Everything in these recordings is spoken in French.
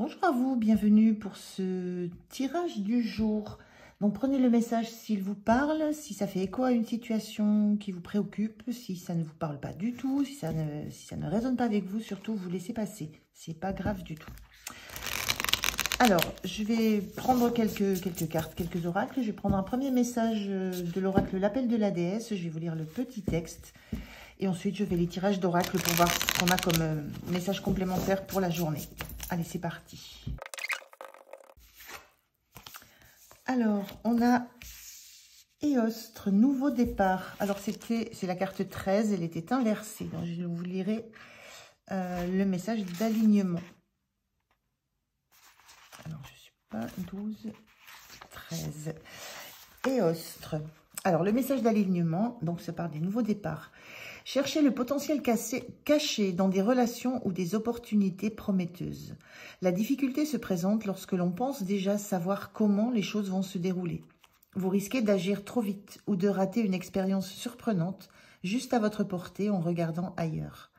Bonjour à vous, bienvenue pour ce tirage du jour. Donc prenez le message s'il vous parle, si ça fait écho à une situation qui vous préoccupe, si ça ne vous parle pas du tout, si ça ne résonne pas avec vous, surtout vous laissez passer. C'est pas grave du tout. Alors, je vais prendre quelques cartes, quelques oracles. Je vais prendre un premier message de l'oracle L'appel de la déesse. Je vais vous lire le petit texte. Et ensuite, je fais les tirages d'oracle pour voir ce qu'on a comme message complémentaire pour la journée. Allez, c'est parti. Alors, on a Éostre, nouveau départ. Alors, c'est la carte 13, elle était inversée. Donc, je vous lirai le message d'alignement. Alors, je ne suis pas 12, 13. Éostre. Alors, le message d'alignement, donc ça parle des nouveaux départs. Cherchez le potentiel caché dans des relations ou des opportunités prometteuses. La difficulté se présente lorsque l'on pense déjà savoir comment les choses vont se dérouler. Vous risquez d'agir trop vite ou de rater une expérience surprenante juste à votre portée en regardant ailleurs.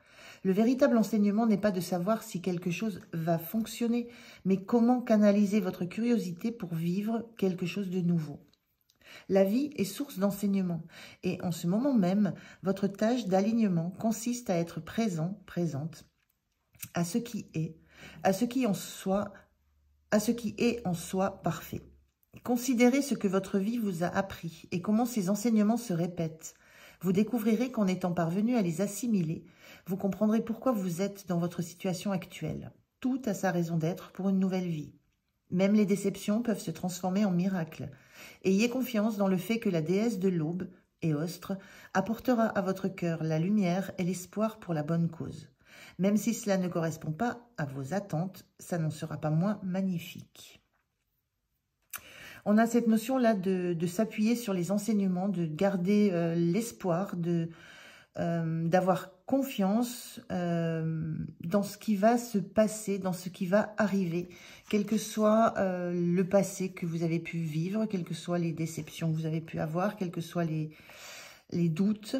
Le véritable enseignement n'est pas de savoir si quelque chose va fonctionner, mais comment canaliser votre curiosité pour vivre quelque chose de nouveau. La vie est source d'enseignement et en ce moment même, votre tâche d'alignement consiste à être présent, présente à ce qui est, à ce qui est en soi parfait. Considérez ce que votre vie vous a appris et comment ces enseignements se répètent. Vous découvrirez qu'en étant parvenu à les assimiler, vous comprendrez pourquoi vous êtes dans votre situation actuelle. Tout a sa raison d'être pour une nouvelle vie. Même les déceptions peuvent se transformer en miracles. Ayez confiance dans le fait que la déesse de l'aube, Éostre, apportera à votre cœur la lumière et l'espoir pour la bonne cause. Même si cela ne correspond pas à vos attentes, ça n'en sera pas moins magnifique. On a cette notion-là de s'appuyer sur les enseignements, de garder l'espoir, d'avoir confiance dans ce qui va se passer, dans ce qui va arriver, quel que soit le passé que vous avez pu vivre, quelles que soient les déceptions que vous avez pu avoir, quels que soient les doutes.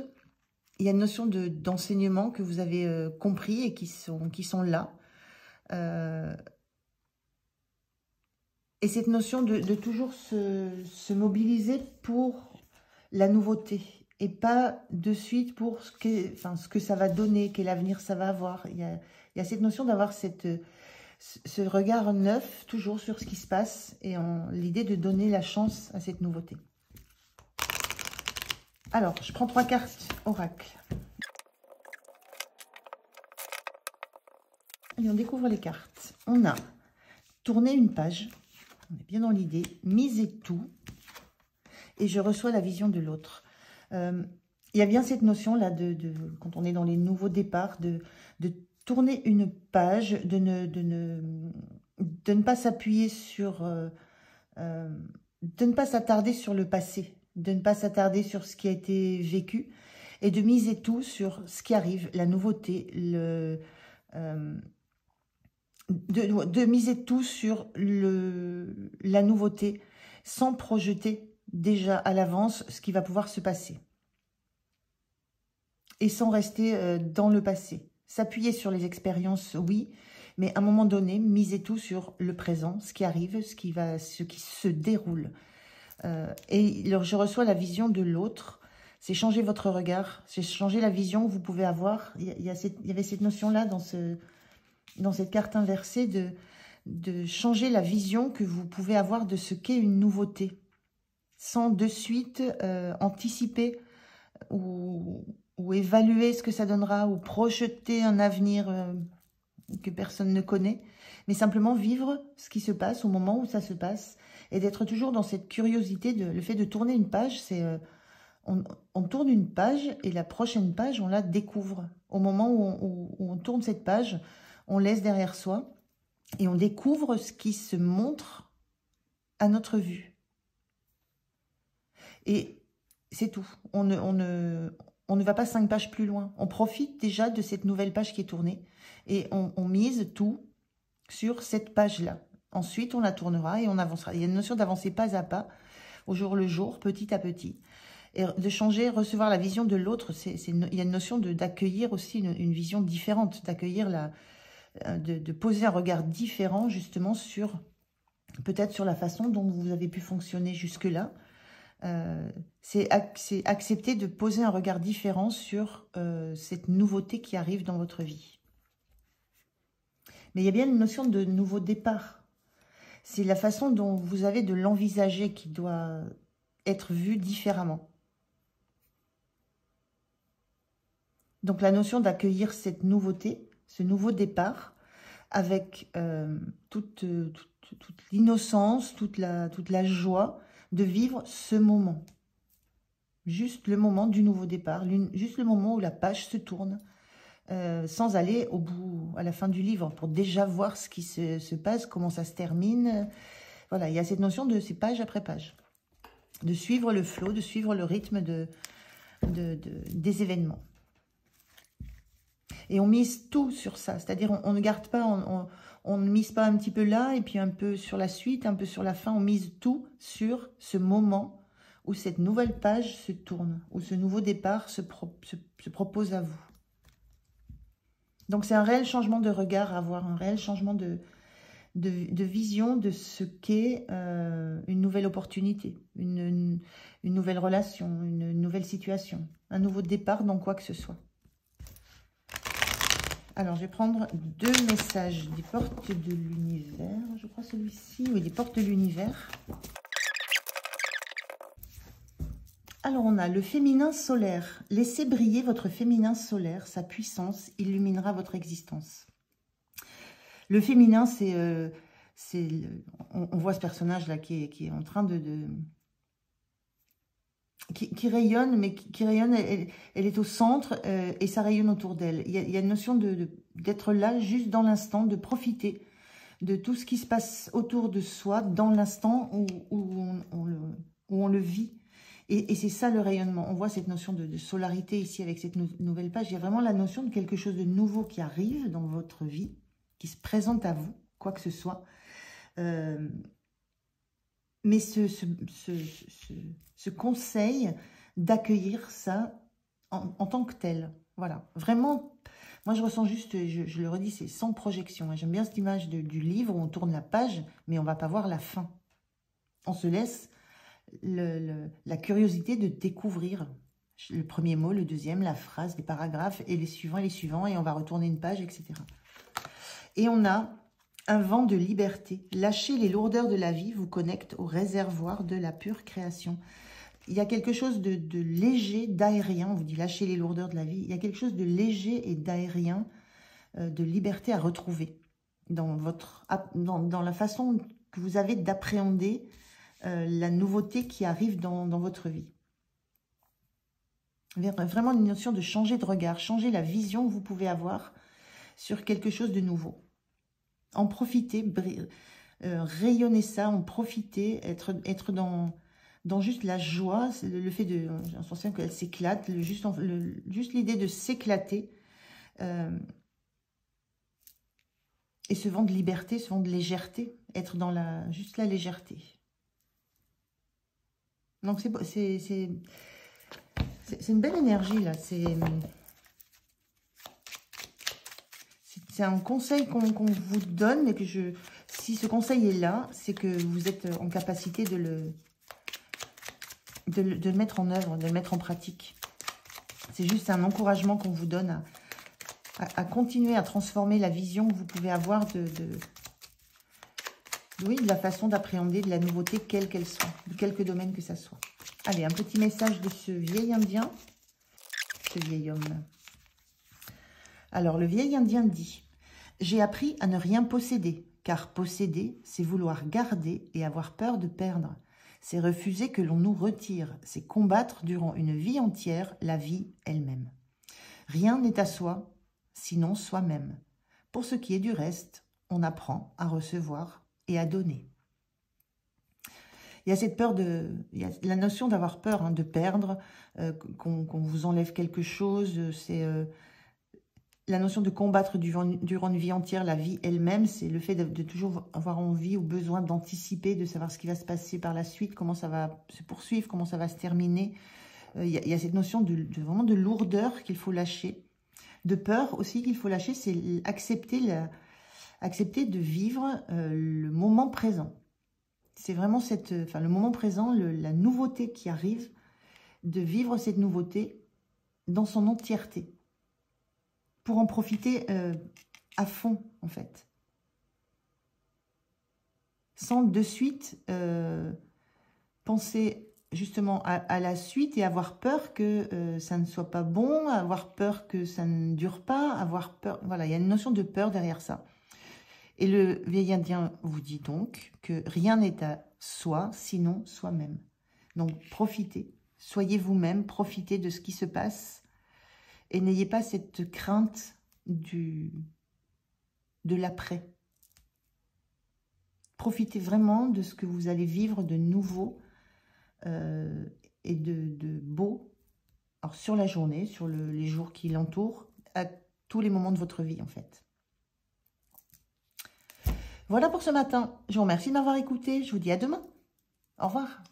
Il y a une notion d'enseignement que vous avez compris et qui sont là. Et cette notion de toujours se mobiliser pour la nouveauté et pas de suite pour ce que ça va donner, quel avenir ça va avoir. Il y a cette notion d'avoir ce regard neuf toujours sur ce qui se passe et l'idée de donner la chance à cette nouveauté. Alors, je prends 3 cartes oracle. Allez, on découvre les cartes. On a tourné une page. On est bien dans l'idée. Misez tout. Et je reçois la vision de l'autre. Il y a bien cette notion-là, quand on est dans les nouveaux départs, de tourner une page, de ne pas s'appuyer sur... de ne pas s'attarder sur le passé, de ne pas s'attarder sur ce qui a été vécu, et de miser tout sur ce qui arrive, la nouveauté, de miser tout sur la nouveauté, sans projeter déjà à l'avance ce qui va pouvoir se passer. Et sans rester dans le passé. S'appuyer sur les expériences, oui, mais à un moment donné, misez tout sur le présent, ce qui arrive, ce qui se déroule. Et je reçois la vision de l'autre. C'est changer votre regard, c'est changer la vision que vous pouvez avoir. Il y avait cette notion-là dans cette carte inversée de changer la vision que vous pouvez avoir de ce qu'est une nouveauté. Sans de suite anticiper ou évaluer ce que ça donnera, ou projeter un avenir que personne ne connaît, mais simplement vivre ce qui se passe au moment où ça se passe, et d'être toujours dans cette curiosité, le fait de tourner une page, c'est on tourne une page, et la prochaine page, on la découvre. Au moment où on tourne cette page, on laisse derrière soi, et on découvre ce qui se montre à notre vue. Et c'est tout. On ne va pas 5 pages plus loin. On profite déjà de cette nouvelle page qui est tournée. Et on mise tout sur cette page-là. Ensuite, on la tournera et on avancera. Il y a une notion d'avancer pas à pas, au jour le jour, petit à petit. Et de changer, recevoir la vision de l'autre. Il y a une notion d'accueillir aussi une vision différente, d'accueillir de poser un regard différent justement sur, peut-être sur la façon dont vous avez pu fonctionner jusque-là. C'est accepter de poser un regard différent sur cette nouveauté qui arrive dans votre vie. Mais il y a bien une notion de nouveau départ. C'est la façon dont vous avez de l'envisager qui doit être vue différemment. Donc la notion d'accueillir cette nouveauté, ce nouveau départ, avec toute l'innocence, toute la joie de vivre ce moment. Juste le moment du nouveau départ, juste le moment où la page se tourne, sans aller au bout, à la fin du livre, pour déjà voir ce qui se passe, comment ça se termine. Voilà, il y a cette notion de c'est page après page. De suivre le flot, de suivre le rythme des événements. Et on mise tout sur ça, c'est-à-dire on ne garde pas, on ne mise pas un petit peu là, et puis un peu sur la suite, un peu sur la fin, on mise tout sur ce moment où cette nouvelle page se tourne, où ce nouveau départ se propose à vous. Donc c'est un réel changement de regard à avoir, un réel changement de vision de ce qu'est une nouvelle opportunité, une nouvelle relation, une nouvelle situation, un nouveau départ dans quoi que ce soit. Alors, je vais prendre 2 messages des portes de l'univers. Je crois celui-ci, oui, des portes de l'univers. Alors, on a le féminin solaire. Laissez briller votre féminin solaire. Sa puissance illuminera votre existence. Le féminin, on voit ce personnage-là qui est en train qui rayonne, mais qui rayonne, elle est au centre et ça rayonne autour d'elle. Il y a une notion d'être là, juste dans l'instant, de profiter de tout ce qui se passe autour de soi, dans l'instant où on le vit. Et c'est ça le rayonnement. On voit cette notion de solarité ici avec cette nouvelle page. Il y a vraiment la notion de quelque chose de nouveau qui arrive dans votre vie, qui se présente à vous, quoi que ce soit. Mais ce conseil d'accueillir ça en tant que tel. Voilà, vraiment, moi je ressens juste, je le redis, c'est sans projection. J'aime bien cette image du livre où on tourne la page, mais on ne va pas voir la fin. On se laisse la curiosité de découvrir le premier mot, le deuxième, la phrase, les paragraphes, et les suivants, et on va retourner une page, etc. Et on a un vent de liberté. Lâcher les lourdeurs de la vie vous connecte au réservoir de la pure création. Il y a quelque chose de léger, d'aérien. On vous dit lâcher les lourdeurs de la vie. Il y a quelque chose de léger et d'aérien, de liberté à retrouver dans la façon que vous avez d'appréhender la nouveauté qui arrive dans votre vie. Vraiment une notion de changer de regard, changer la vision que vous pouvez avoir sur quelque chose de nouveau. En profiter, rayonner ça, en profiter, être dans juste la joie, le fait de, j'ai l'impression qu'elle s'éclate, juste l'idée de s'éclater, et ce vent de liberté, ce vent de légèreté, être dans juste la légèreté. Donc c'est une belle énergie là, c'est un conseil qu'on vous donne et que si ce conseil est là, c'est que vous êtes en capacité de le mettre en œuvre, de le mettre en pratique. C'est juste un encouragement qu'on vous donne à continuer à transformer la vision que vous pouvez avoir de la façon d'appréhender de la nouveauté, quelle qu'elle soit, de quelque domaine que ça soit. Allez, un petit message de ce vieil indien, ce vieil homme. Alors, le vieil indien dit: j'ai appris à ne rien posséder, car posséder, c'est vouloir garder et avoir peur de perdre. C'est refuser que l'on nous retire, c'est combattre durant une vie entière la vie elle-même. Rien n'est à soi, sinon soi-même. Pour ce qui est du reste, on apprend à recevoir et à donner. Il y a cette peur il y a la notion d'avoir peur de perdre, qu'on vous enlève quelque chose, c'est la notion de combattre durant une vie entière, la vie elle-même, c'est le fait de toujours avoir envie ou besoin d'anticiper, de savoir ce qui va se passer par la suite, comment ça va se poursuivre, comment ça va se terminer. Il y a cette notion vraiment de lourdeur qu'il faut lâcher, de peur aussi qu'il faut lâcher, c'est accepter Acceptez de vivre le moment présent. C'est vraiment le moment présent, la nouveauté qui arrive, de vivre cette nouveauté dans son entièreté. Pour en profiter à fond, en fait. Sans de suite penser justement à la suite et avoir peur que ça ne soit pas bon, avoir peur que ça ne dure pas, avoir peur... Voilà, il y a une notion de peur derrière ça. Et le vieil indien vous dit donc que rien n'est à soi, sinon soi-même. Donc profitez, soyez vous-même, profitez de ce qui se passe et n'ayez pas cette crainte de l'après. Profitez vraiment de ce que vous allez vivre de nouveau et de beau, alors sur la journée, sur les jours qui l'entourent, à tous les moments de votre vie en fait. Voilà pour ce matin. Je vous remercie de m'avoir écouté. Je vous dis à demain. Au revoir.